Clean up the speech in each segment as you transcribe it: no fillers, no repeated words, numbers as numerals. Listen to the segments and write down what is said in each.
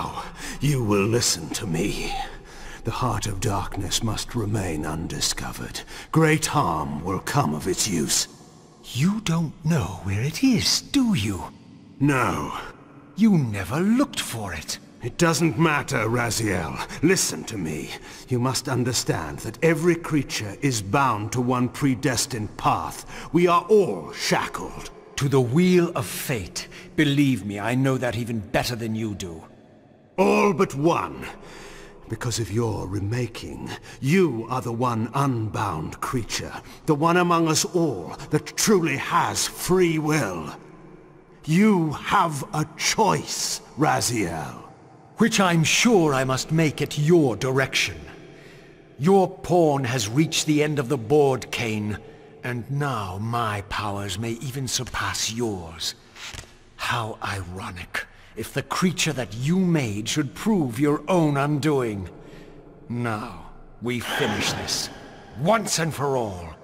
Now, you will listen to me. The heart of darkness must remain undiscovered. Great harm will come of its use. You don't know where it is, do you? No. You never looked for it. It doesn't matter, Razиэль. Listen to me. You must understand that every creature is bound to one predestined path. We are all shackled. To the wheel of fate. Believe me, I know that even better than you do. All but one. Because of your remaking, you are the one unbound creature. The one among us all that truly has free will. You have a choice, Razиэль. Which I'm sure I must make at your direction. Your pawn has reached the end of the board, Kain, and now my powers may even surpass yours. How ironic, if the creature that you made should prove your own undoing. Now, we finish this, once and for all.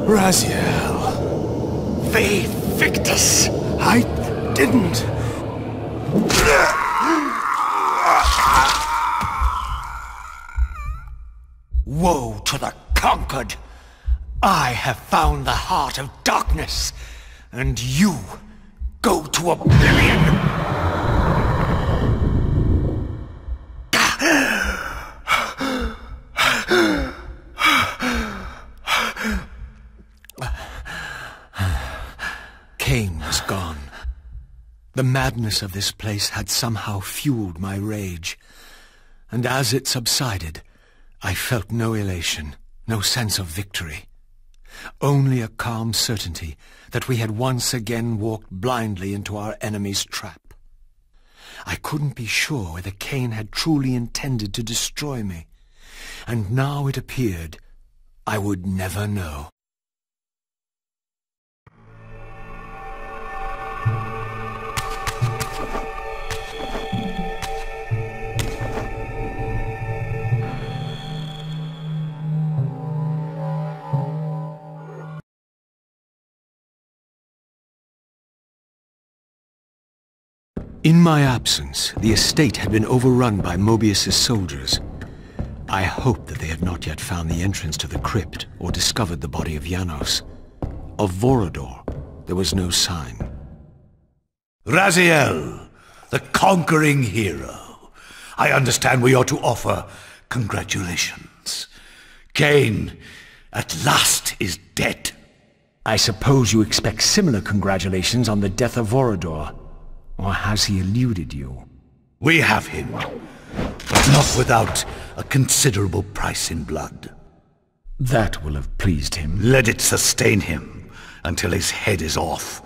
Razиэль. Ve Victus! I didn't. Woe to the conquered! I have found the heart of darkness, and you go to oblivion! Kain was gone. The madness of this place had somehow fueled my rage, and as it subsided, I felt no elation, no sense of victory. Only a calm certainty that we had once again walked blindly into our enemy's trap. I couldn't be sure whether Kain had truly intended to destroy me, and now it appeared I would never know. In my absence, the estate had been overrun by Mobius's soldiers. I hoped that they had not yet found the entrance to the crypt or discovered the body of Janos. Of Vorador, there was no sign. Razиэль, the conquering hero. I understand we ought to offer congratulations. Kain, at last, is dead. I suppose you expect similar congratulations on the death of Vorador. Or has he eluded you? We have him, but not without a considerable price in blood. That will have pleased him. Let it sustain him until his head is off,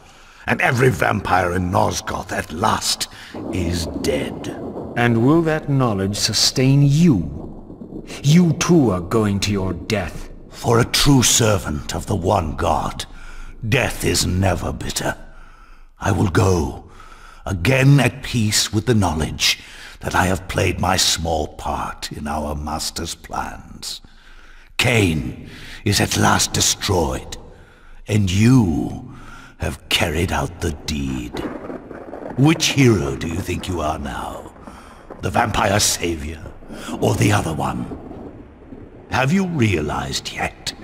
and every vampire in Nosgoth at last is dead. And will that knowledge sustain you? You too are going to your death. For a true servant of the one God, death is never bitter. I will go, again at peace with the knowledge that I have played my small part in our master's plans. Kain is at last destroyed, and you have carried out the deed. Which hero do you think you are now? The vampire savior, or the other one? Have you realized yet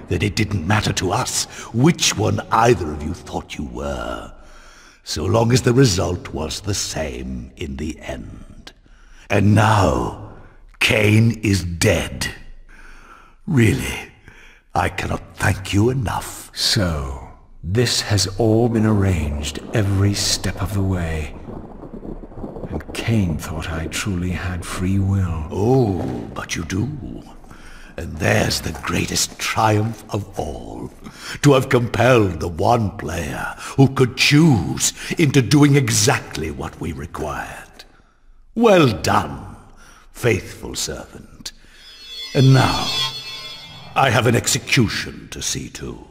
that it didn't matter to us which one either of you thought you were, so long as the result was the same in the end? And now, Kain is dead. Really, I cannot thank you enough. So, this has all been arranged every step of the way. And Kain thought I truly had free will. Oh, but you do. And there's the greatest triumph of all. To have compelled the one player who could choose into doing exactly what we required. Well done, faithful servant. And now, I have an execution to see to.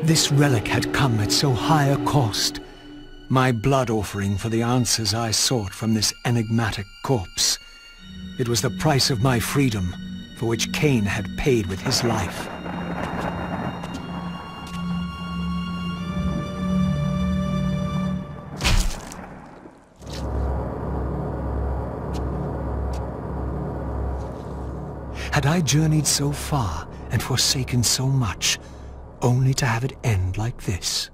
This relic had come at so high a cost. My blood offering for the answers I sought from this enigmatic corpse. It was the price of my freedom, for which Kain had paid with his life. Had I journeyed so far and forsaken so much, only to have it end like this?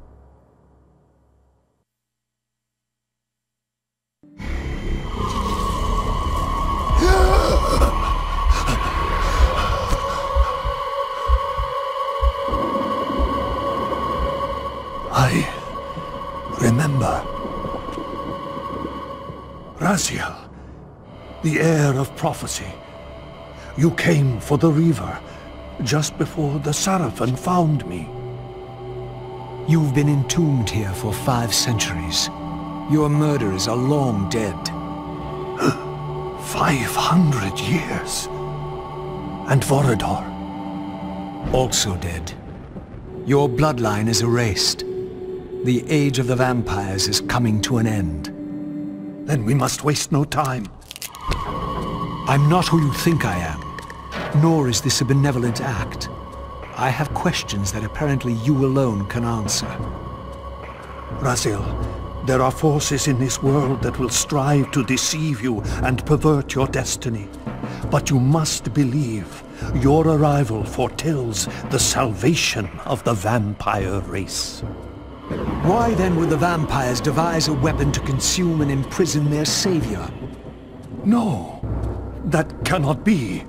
I remember. Raziel, the heir of prophecy. You came for the Reaver, just before the Seraphim found me. You've been entombed here for 5 centuries. Your murderers are long dead. 500 years. And Vorador? Also dead. Your bloodline is erased. The age of the vampires is coming to an end. Then we must waste no time. I'm not who you think I am, nor is this a benevolent act. I have questions that apparently you alone can answer. Raziel, there are forces in this world that will strive to deceive you and pervert your destiny. But you must believe your arrival foretells the salvation of the vampire race. Why then would the vampires devise a weapon to consume and imprison their savior? No, that cannot be.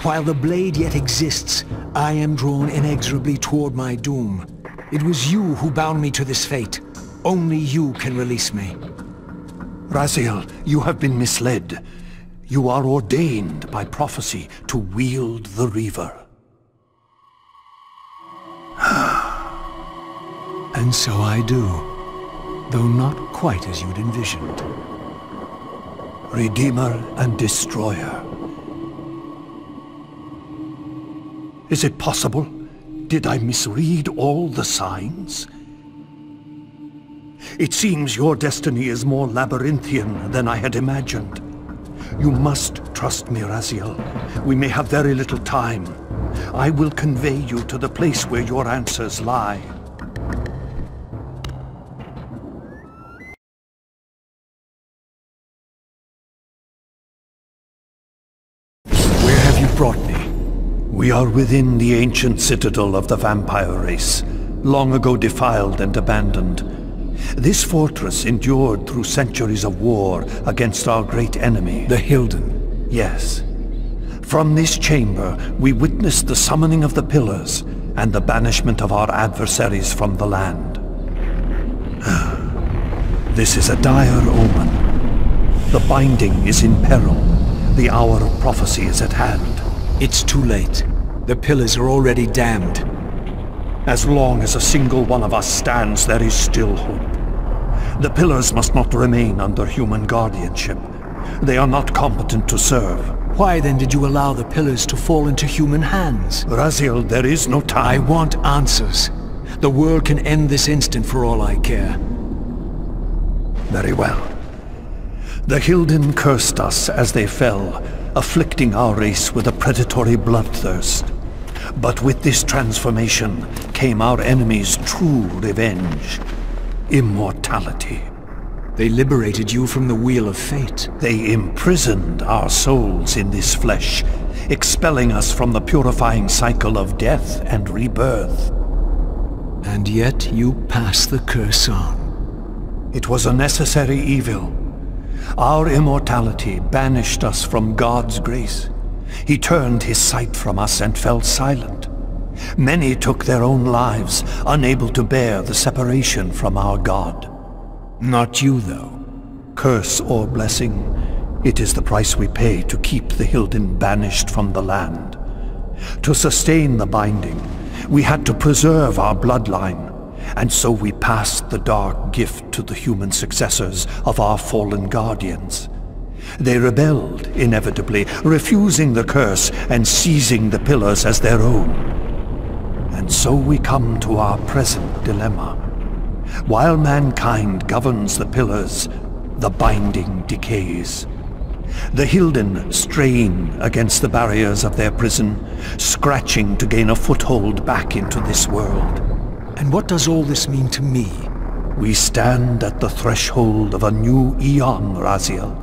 While the blade yet exists, I am drawn inexorably toward my doom. It was you who bound me to this fate. Only you can release me. Raziel, you have been misled. You are ordained by prophecy to wield the Reaver. And so I do, though not quite as you'd envisioned. Redeemer and Destroyer. Is it possible? Did I misread all the signs? It seems your destiny is more labyrinthian than I had imagined. You must trust me, Raziel. We may have very little time. I will convey you to the place where your answers lie. Where have you brought me? We are within the ancient citadel of the vampire race, long ago defiled and abandoned. This fortress endured through centuries of war against our great enemy. The Hilden. Yes. From this chamber, we witnessed the summoning of the Pillars and the banishment of our adversaries from the land. This is a dire omen. The binding is in peril. The hour of prophecy is at hand. It's too late. The Pillars are already damned. As long as a single one of us stands, there is still hope. The Pillars must not remain under human guardianship. They are not competent to serve. Why then did you allow the Pillars to fall into human hands? Razиэль, there is no time. I want answers. The world can end this instant for all I care. Very well. The Hilden cursed us as they fell, afflicting our race with a predatory bloodthirst. But with this transformation came our enemy's true revenge. Immortality. They liberated you from the wheel of fate. They imprisoned our souls in this flesh, expelling us from the purifying cycle of death and rebirth. And yet you pass the curse on. It was a necessary evil. Our immortality banished us from God's grace. He turned his sight from us and fell silent. Many took their own lives, unable to bear the separation from our God. Not you, though. Curse or blessing, it is the price we pay to keep the Hilden banished from the land. To sustain the binding, we had to preserve our bloodline, and so we passed the dark gift to the human successors of our fallen guardians. They rebelled, inevitably, refusing the curse and seizing the Pillars as their own. And so we come to our present dilemma. While mankind governs the pillars, the binding decays. The Hilden strain against the barriers of their prison, scratching to gain a foothold back into this world. And what does all this mean to me? We stand at the threshold of a new eon, Raziël,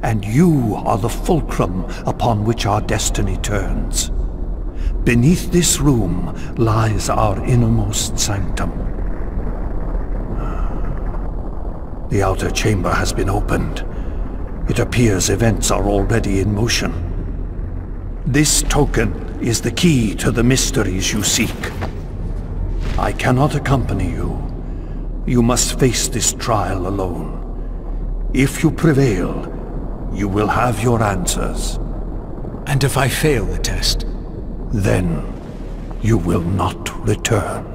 and you are the fulcrum upon which our destiny turns. Beneath this room lies our innermost sanctum. The outer chamber has been opened. It appears events are already in motion. This token is the key to the mysteries you seek. I cannot accompany you. You must face this trial alone. If you prevail, you will have your answers. And if I fail the test? Then you will not return.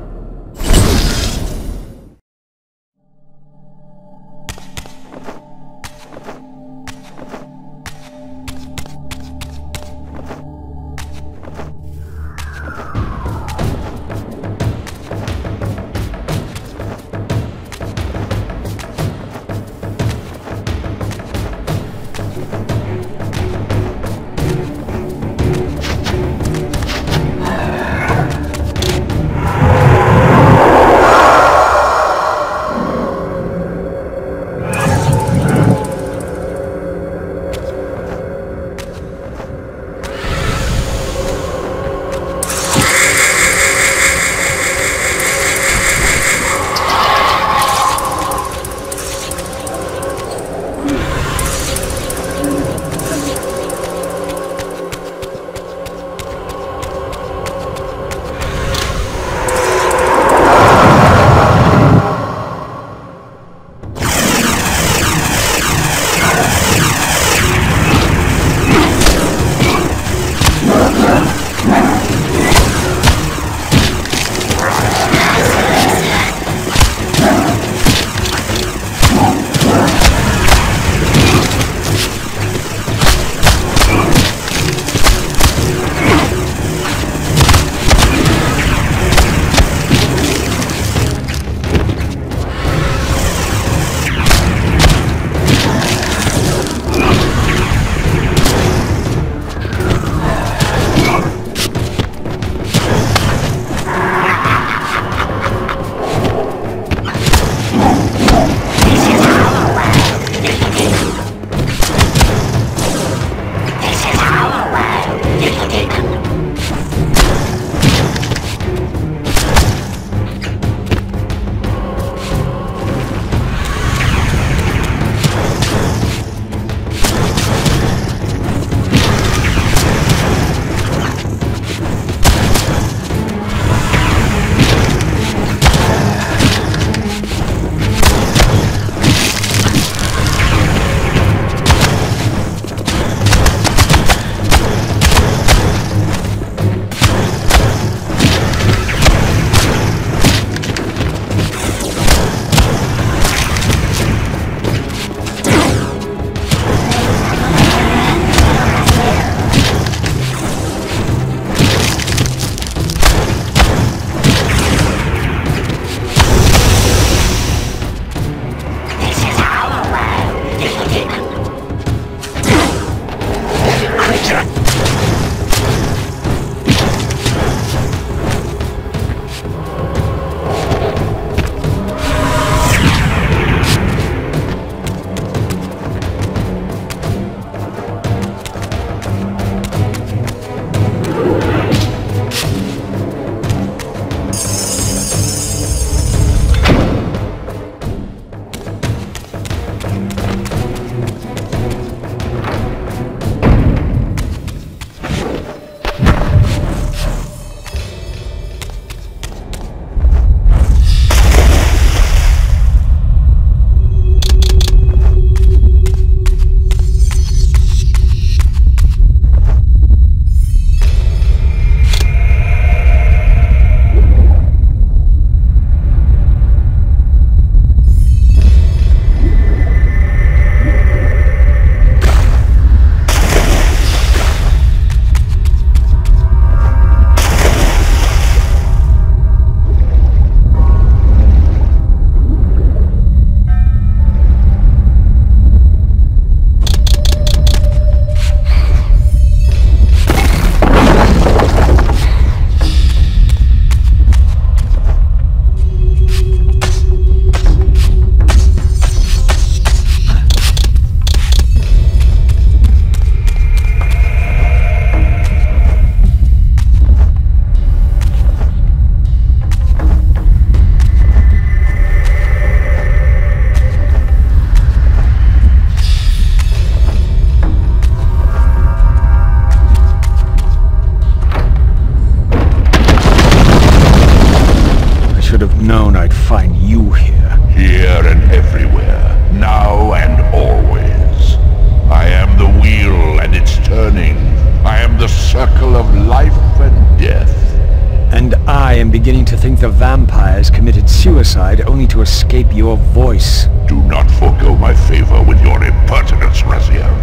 beginning to think the vampires committed suicide only to escape your voice. Do not forego my favor with your impertinence, Raziël.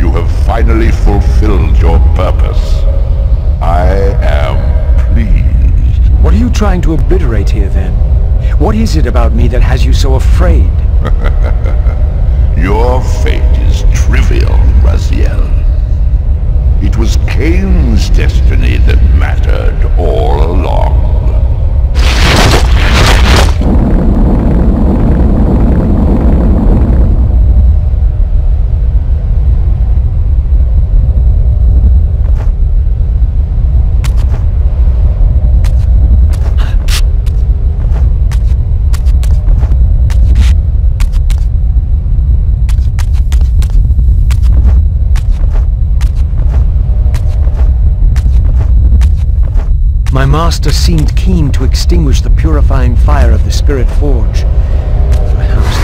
You have finally fulfilled your purpose. I am pleased. What are you trying to obliterate here, then? What is it about me that has you so afraid? Your fate is trivial, Raziël. It was Kain's destiny that mattered all along. My master seemed keen to extinguish the purifying fire of the Spirit Forge. Perhaps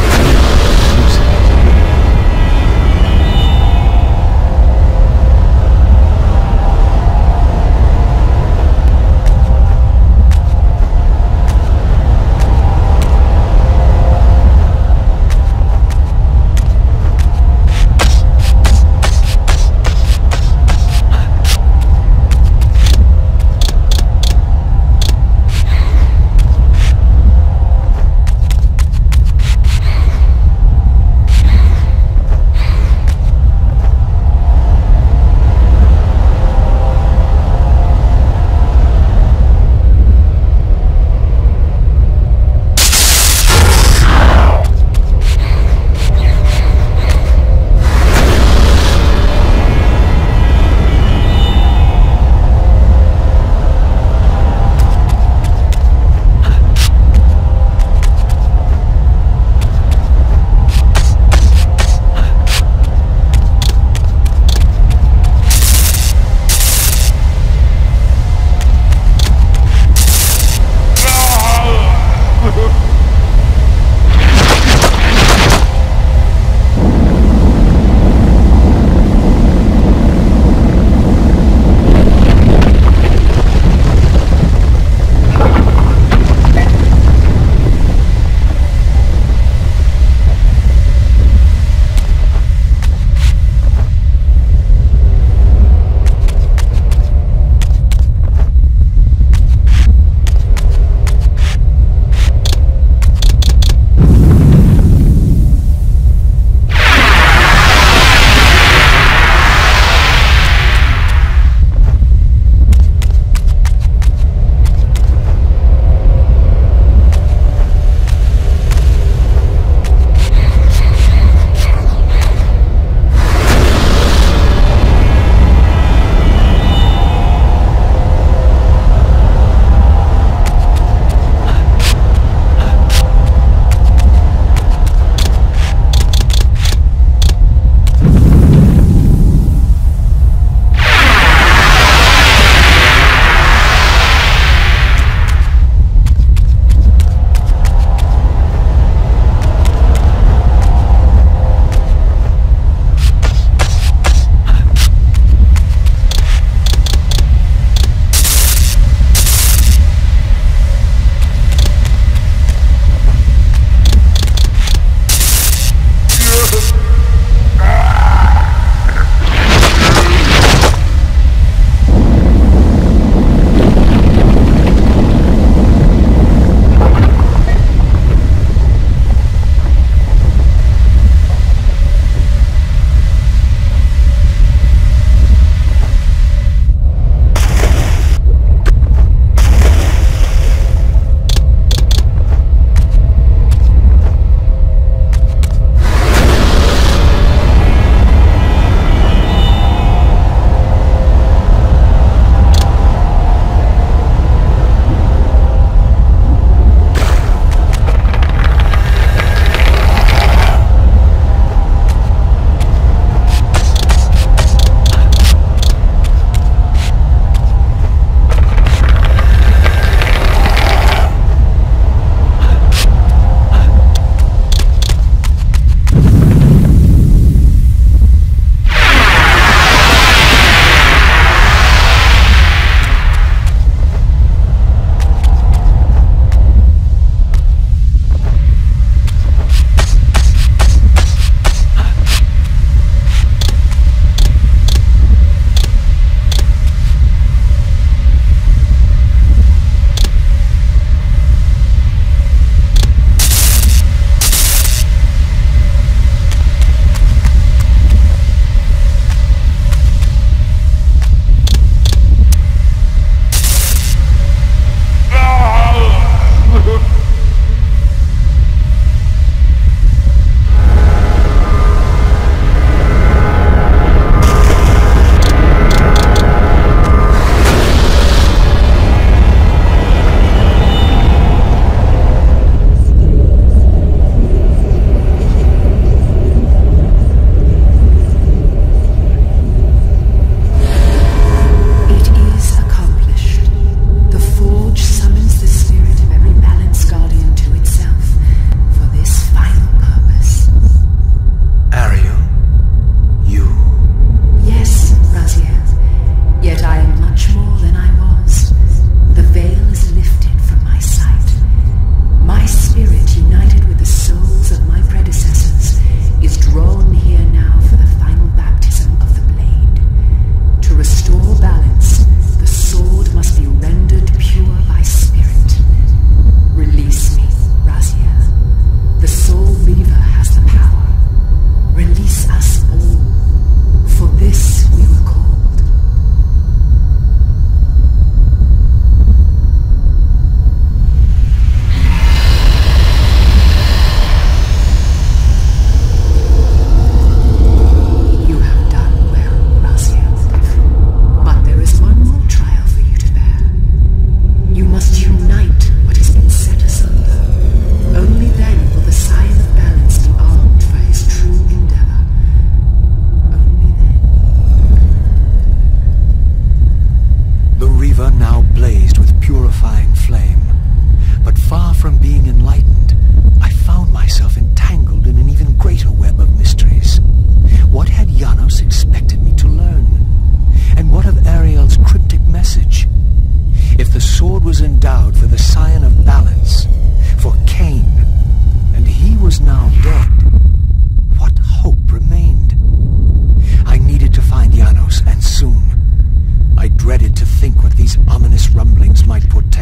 dreaded to think what these ominous rumblings might portend.